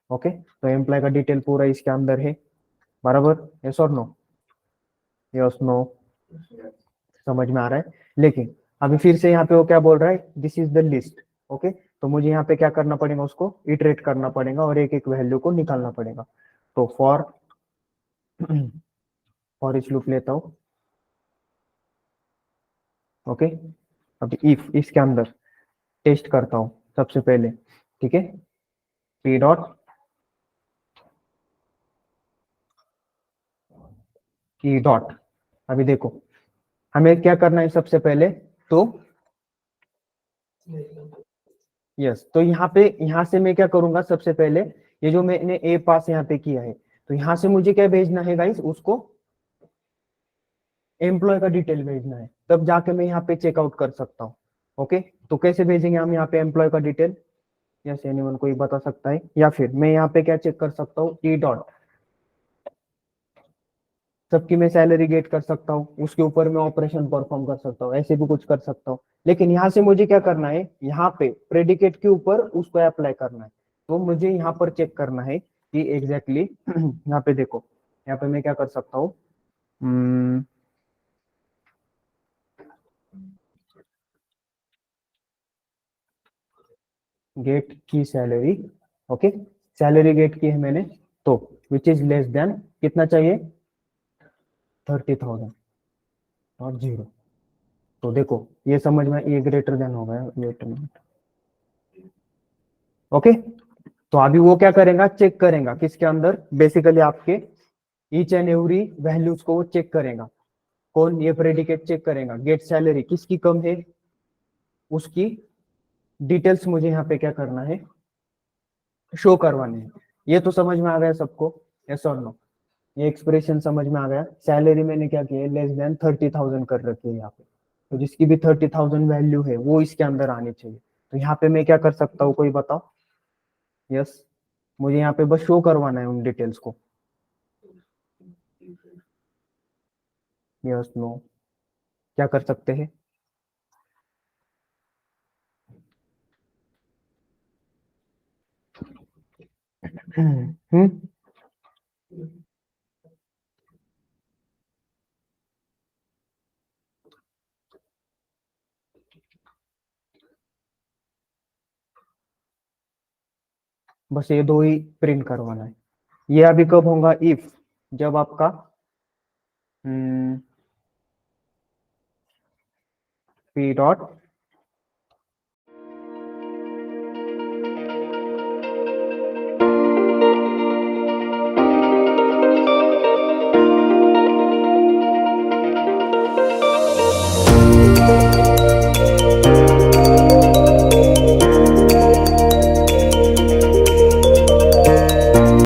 ओके, तो एम्प्लॉय का डिटेल पूरा इसके अंदर है, बराबर, यस और नो, यस नो, समझ में आ रहा है। लेकिन अभी फिर से यहाँ पे वो क्या बोल रहा है, this is the list. Okay, तो मुझे यहाँ पे क्या करना पड़ेगा, उसको इटरेट करना पड़ेगा और एक एक वैल्यू को निकालना पड़ेगा। तो फॉर फॉर इच लूप लेता हूँ। ओके, अब इफ इसके अंदर टेस्ट करता हूँ सबसे पहले, ठीक है, पी डॉट की डॉट। अभी देखो हमें क्या करना है सबसे पहले, तो यस, तो यहाँ से मैं क्या करूंगा, सबसे पहले ये जो मैंने ए पास यहाँ पे किया है, तो यहाँ से मुझे क्या भेजना है गाइस, उसको एम्प्लॉय का डिटेल भेजना है, तब जाके मैं यहाँ पे चेकआउट कर सकता हूँ। ओके, तो कैसे भेजेंगे हम यहाँ पे एम्प्लॉय का डिटेल, यस एनीवन कोई बता सकता है, या फिर मैं यहाँ पे क्या चेक कर सकता हूँ, ई डॉट सबकी मैं सैलरी गेट कर सकता हूँ, उसके ऊपर मैं ऑपरेशन परफॉर्म कर सकता हूँ, ऐसे भी कुछ कर सकता हूँ। लेकिन यहाँ से मुझे क्या करना है, यहाँ पे प्रेडिकेट के ऊपर उसको अप्लाई करना है। तो मुझे यहाँ पर चेक करना है कि एग्जैक्टली यहाँ पे देखो, यहाँ पे मैं क्या कर सकता हूँ, गेट की सैलरी। ओके, सैलरी गेट की है मैंने, तो विच इज लेस देन कितना चाहिए, 30,000 और 0। तो देखो ये समझ में, ये ग्रेटर देन हो गया, वेट मिनट। ओके, तो अभी वो क्या करेगा, चेक करेगा किसके अंदर, बेसिकली आपके ईच एंड एवरी वैल्यूज को वो चेक करेगा। कौन, ये प्रेडिकेट चेक करेगा, गेट सैलरी किसकी कम है, उसकी डिटेल्स मुझे यहाँ पे क्या करना है, शो करवाने हैं। ये तो समझ में आ गया सबको, यस और नो, ये एक्सप्रेशन समझ में आ गया। सैलरी मैंने क्या किया है, लेस देन 30,000 कर रखी है यहाँ पे, तो जिसकी भी 30,000 वैल्यू है वो इसके अंदर आनी चाहिए। तो यहाँ पे मैं क्या कर सकता हूँ, कोई बताओ, यस, मुझे यहाँ पे बस शो करवाना है उन डिटेल्स को, यस नो, क्या कर सकते हैं, हम्म, बस ये दो ही प्रिंट करवाना है। ये अभी कब होगा, इफ जब आपका पी डॉट